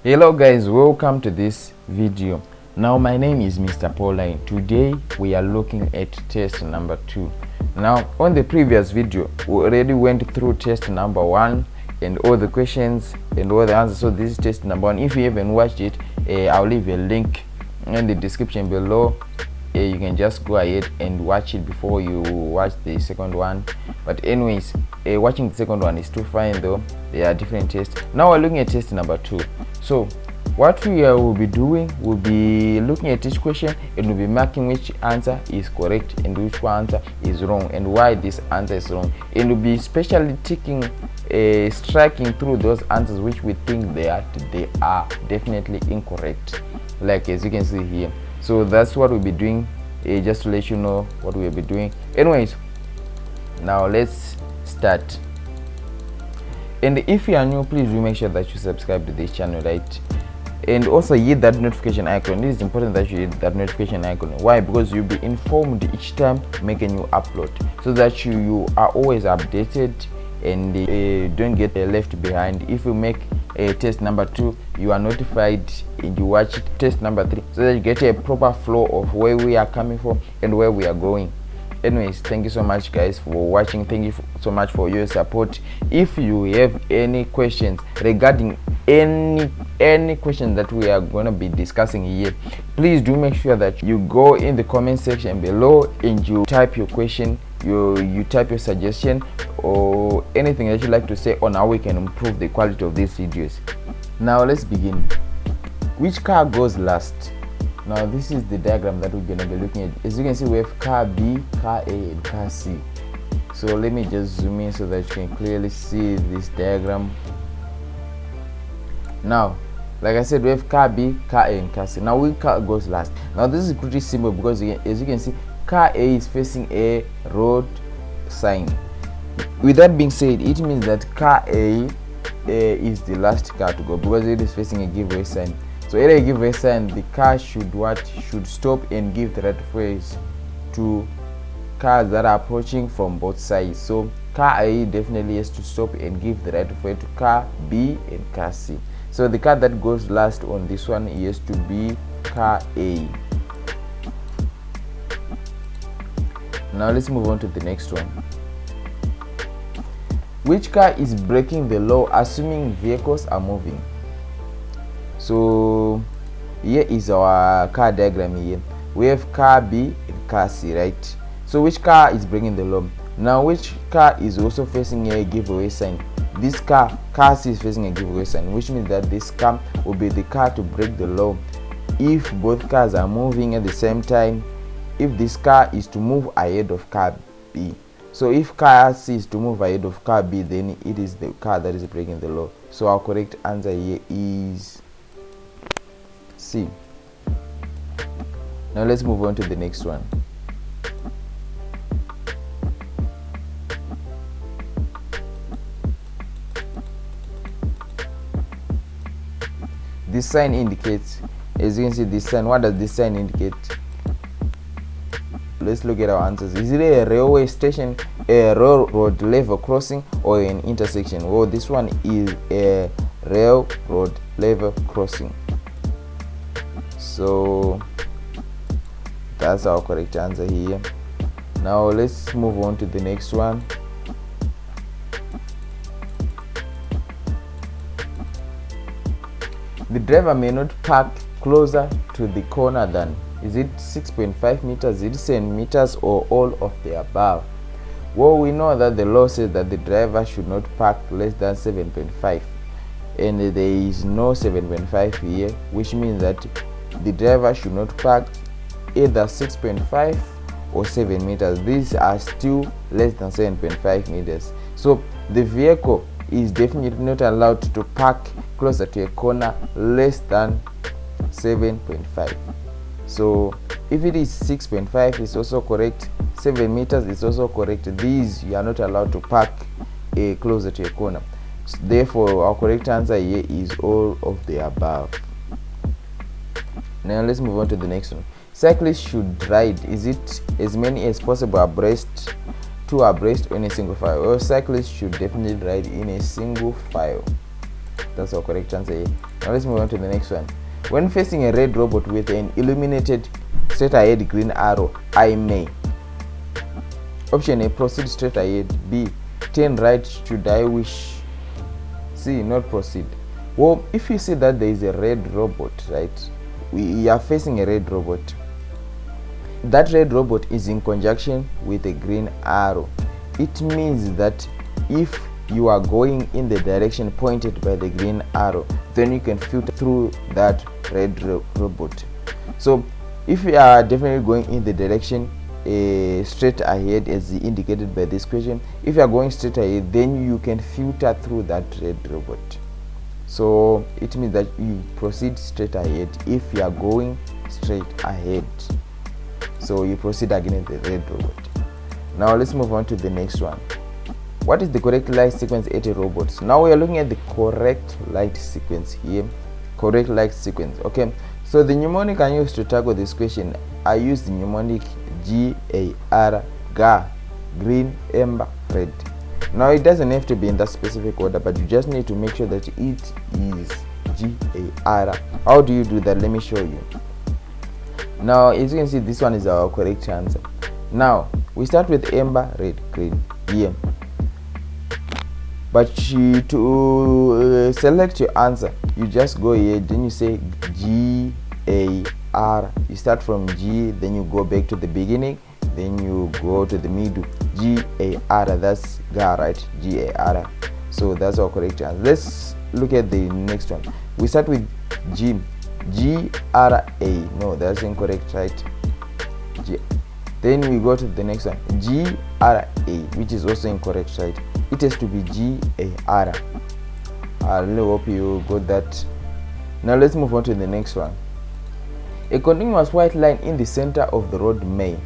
Hello guys, welcome to this video. Now my name is Mr. Pauline. Today we are looking at test number 2. Now on the previous video we already went through test number 1 and all the questions and all the answers. So this is test number 1. If you haven't watched it, I'll leave a link in the description below. You can just go ahead and watch it before you watch the second one. But anyways, watching the second one is too fine though. There are different tests. Now we're looking at test number 2. So what we will be doing, we'll be looking at each question and we'll be marking which answer is correct and which answer is wrong and why this answer is wrong, and we'll be specially ticking, striking through those answers which we think they are definitely incorrect, like as you can see here. So that's what we'll be doing, just to let you know what we'll be doing. Anyways, now let's start. And if you are new, please do make sure that you subscribe to this channel, right? And also hit that notification icon. It is important that you hit that notification icon. Why? Because you'll be informed each time make a new upload, so that you are always updated and don't get left behind. If you make a test number 2, you are notified and you watch test number 3, so that you get a proper flow of where we are coming from and where we are going. Anyways, thank you so much guys for watching. Thank you so much for your support. If you have any questions regarding any question that we are going to be discussing here, please do make sure that you go in the comment section below and you type your question, you type your suggestion or anything that you like to say on how we can improve the quality of these videos. Now let's begin. Which car goes last? Now this is the diagram that we're going to be looking at. As you can see, we have car B, car A and car C. So let me just zoom in so that you can clearly see this diagram. Now like I said, we have car B, car A and car C. Now which car goes last? Now this is pretty simple because as you can see, car A is facing a road sign. With that being said, it means that car A is the last car to go because it is facing a giveaway sign. So at a giveaway sign, the car should stop and give the right of ways to cars that are approaching from both sides. So car A definitely has to stop and give the right of way to car B and car C. So the car that goes last on this one has to be car A. Now let's move on to the next one. Which car is breaking the law assuming vehicles are moving? So here is our car diagram. Here we have car B and car C, right? So which car is breaking the law? Now which car is also facing a giveaway sign? This car C is facing a giveaway sign, which means that this car will be the car to break the law if both cars are moving at the same time. If this car is to move ahead of car B, so if car C is to move ahead of car B, then it is the car that is breaking the law. So our correct answer here is C. Now let's move on to the next one. This sign indicates, as you can see, this sign. What does this sign indicate? Let's look at our answers. Is it a railway station, a railroad level crossing, or an intersection? Well, this one is a railroad level crossing. So that's our correct answer here. Now let's move on to the next one. The driver may not park closer to the corner than, is it 6.5 meters, is it 7 meters, or all of the above? Well, we know that the law says that the driver should not park less than 7.5, and there is no 7.5 here, which means that the driver should not park either 6.5 or 7 meters. These are still less than 7.5 meters. So the vehicle is definitely not allowed to park closer to a corner less than 7.5. So if it is 6.5, it's also correct. 7 meters is also correct. These you are not allowed to park closer to a corner. So therefore our correct answer here is all of the above. Now let's move on to the next one. Cyclists should ride, is it as many as possible abreast, 2 abreast, or in a single file? Well, cyclists should definitely ride in a single file. That's our correct answer here. Now let's move on to the next one. When facing a red robot with an illuminated straight ahead green arrow, I may. Option A, proceed straight ahead. B, turn right should I wish. C, not proceed. Well, if you see that there is a red robot, right? We are facing a red robot. That red robot is in conjunction with a green arrow. It means that if you are going in the direction pointed by the green arrow, then you can filter through that red robot. So if you are definitely going in the direction straight ahead as indicated by this question, if you are going straight ahead, then you can filter through that red robot. So it means that you proceed straight ahead if you are going straight ahead. So you proceed against the red robot. Now let's move on to the next one. What is the correct light sequence at a robot? Now we are looking at the correct light sequence here. Correct light sequence. Okay. So the mnemonic I used to tackle this question, I used the mnemonic GAR, GA, green, amber, red. Now it doesn't have to be in that specific order, but you just need to make sure that it is GAR. How do you do that? Let me show you. Now as you can see, this one is our correct answer. Now we start with amber, red, green here. But to select your answer, you just go here, then you say GAR. You start from G, then you go back to the beginning, then you go to the middle. GAR, that's GAR, right? GAR. So that's our correct answer. Let's look at the next one. We start with G. GRA. No, that's incorrect, right? G. Then we go to the next one. GRA, which is also incorrect, right? It has to be GAR. I really hope you got that. Now let's move on to the next one. A continuous white line in the center of the road may.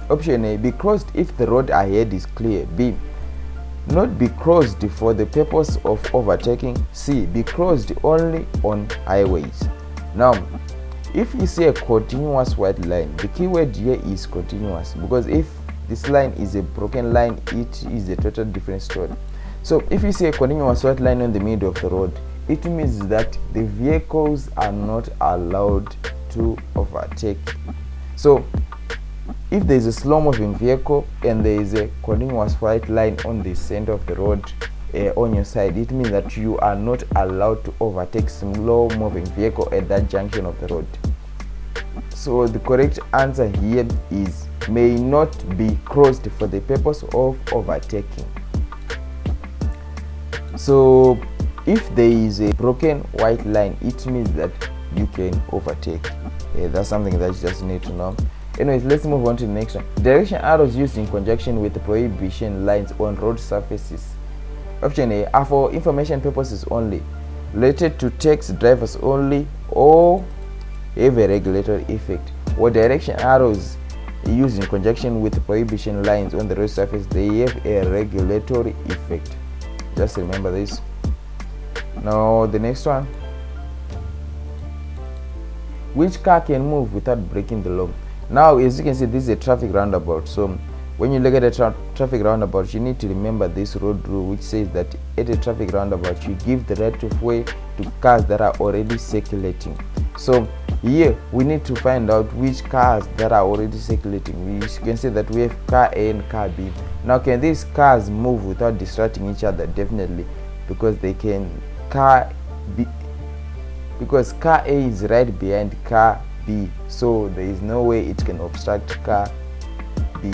Option A, be crossed if the road ahead is clear. B, not be crossed for the purpose of overtaking. C, be crossed only on highways. Now, if you see a continuous white line, the key word here is continuous, because if this line is a broken line, it is a total different story. So if you see a continuous white line on the middle of the road, it means that the vehicles are not allowed to overtake. So if there is a slow moving vehicle and there is a continuous white line on the center of the road on your side, it means that you are not allowed to overtake slow moving vehicle at that junction of the road. So the correct answer here is may not be crossed for the purpose of overtaking. So if there is a broken white line, it means that you can overtake. That's something that you just need to know. Anyways, let's move on to the next one. Direction arrows used in conjunction with the prohibition lines on road surfaces. Option A are for information purposes only, related to taxi drivers only, or have a regulatory effect. Or direction arrows used in conjunction with the prohibition lines on the road surface, they have a regulatory effect. Just remember this. Now the next one. Which car can move without breaking the law? Now as you can see, this is a traffic roundabout. So when you look at a traffic roundabout, you need to remember this road rule, which says that at a traffic roundabout you give the right of way to cars that are already circulating. So here we need to find out which cars that are already circulating. You can see that we have car A and car B. Now can these cars move without distracting each other? Definitely, because they can. Car B, because car A is right behind car B, so there is no way it can obstruct car B.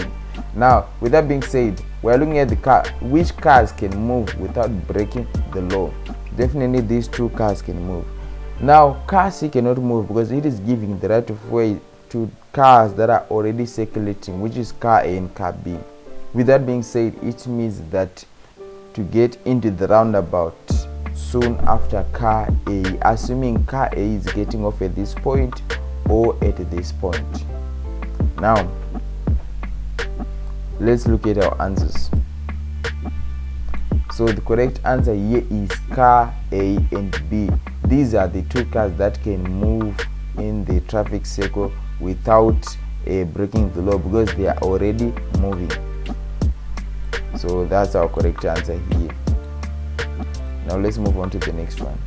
Now with that being said, we are looking at the car, which cars can move without breaking the law. Definitely these two cars can move. Now car C cannot move because it is giving the right of way to cars that are already circulating, which is car A and car B. With that being said, it means that to get into the roundabout soon after car A, assuming car A is getting off at this point or at this point. Now let's look at our answers. So the correct answer here is car A and B. These are the two cars that can move in the traffic circle without breaking the law, because they are already moving. So that's our correct answer here. Now let's move on to the next one.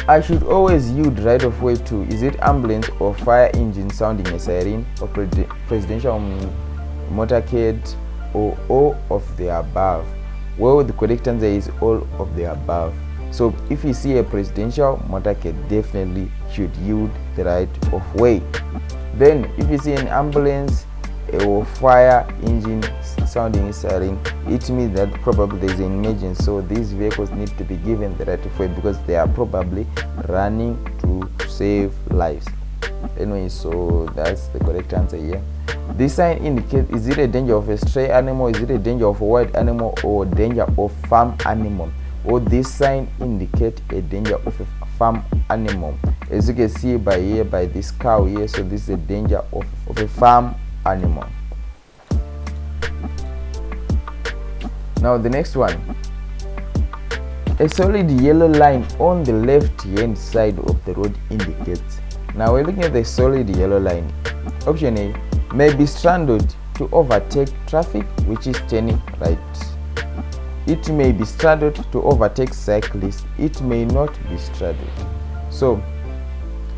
I should always yield right of way to, is it ambulance or fire engine sounding a siren, or presidential motorcade, or all of the above? Well, the correct answer is all of the above. So if you see a presidential motorcade, definitely should yield the right of way. Then if you see an ambulance or fire engine sounding siren, it means that probably there is an emergency, so these vehicles need to be given the right of way because they are probably running to save lives. Anyway, so that's the correct answer here. This sign indicates, is it a danger of a stray animal, is it a danger of a wild animal, or danger of farm animal? Or this sign indicates a danger of a farm animal. As you can see by here, by this cow here, so this is a danger of a farm animal. Now the next one, a solid yellow line on the left hand side of the road indicates. Now we're looking at the solid yellow line. Option A, may be stranded to overtake traffic which is turning right. It may be stranded to overtake cyclists. It may not be stranded. So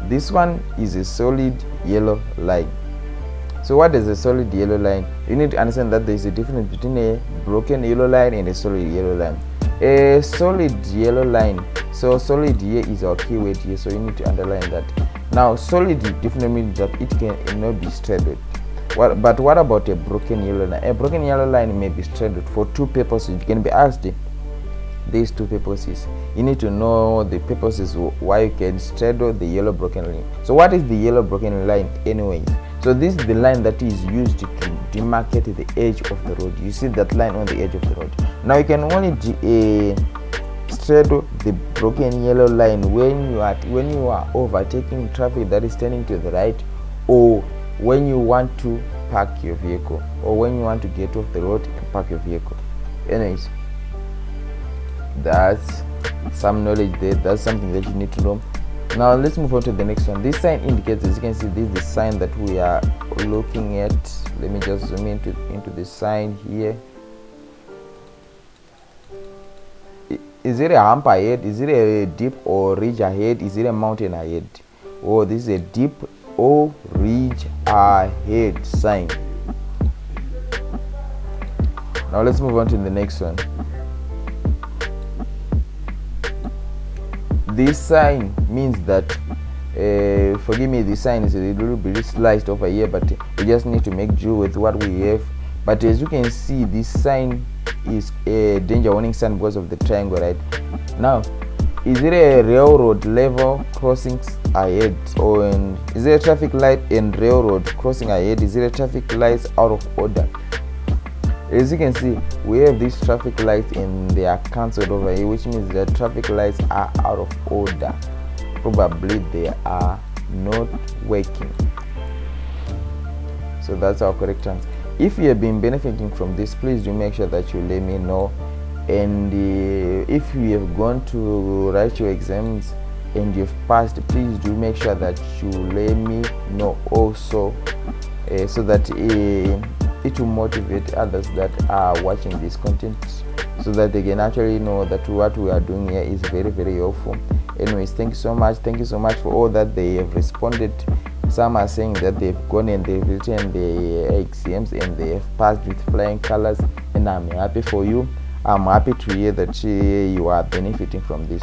this one is a solid yellow line. So what is a solid yellow line? You need to understand that there is a difference between a broken yellow line and a solid yellow line. A solid yellow line, so solid here is our keyword here, so you need to underline that. Now solid definitely means that it cannot be stranded. But what about a broken yellow line? A broken yellow line may be stranded for two purposes. You can be asked these two purposes. You need to know the purposes why you can straddle the yellow broken line. So what is the yellow broken line anyway? So this is the line that is used to demarcate the edge of the road. You see that line on the edge of the road. Now you can only straddle the broken yellow line when you are overtaking traffic that is turning to the right, or when you want to park your vehicle, or when you want to get off the road and park your vehicle. Anyways, that's some knowledge there. That's something that you need to know. Now let's move on to the next one. This sign indicates, as you can see, this is the sign that we are looking at. Let me just zoom into the sign here. Is it a hump ahead? Is it a dip or ridge ahead? Is it a mountain ahead? Oh, this is a dip or ridge ahead sign. Now let's move on to the next one. This sign means that, forgive me, this sign is a little bit sliced over here, but we just need to make do with what we have. But as you can see, this sign is a danger warning sign because of the triangle, right? Now, is it a railroad level crossing ahead, or is it a traffic light and railroad crossing ahead? Is it a traffic lights out of order? As you can see, we have these traffic lights and they are cancelled over here, which means that traffic lights are out of order. Probably they are not working. So that's our correct answer. If you have been benefiting from this, please do make sure that you let me know. And if you have gone to write your exams and you've passed, please do make sure that you let me know also, so that it will motivate others that are watching this content, so that they can actually know that what we are doing here is very, very helpful. Anyways, thank you so much. Thank you so much for all that they have responded. Some are saying that they've gone and they've written the exams and they have passed with flying colors, and I'm happy for you. I'm happy to hear that you are benefiting from this.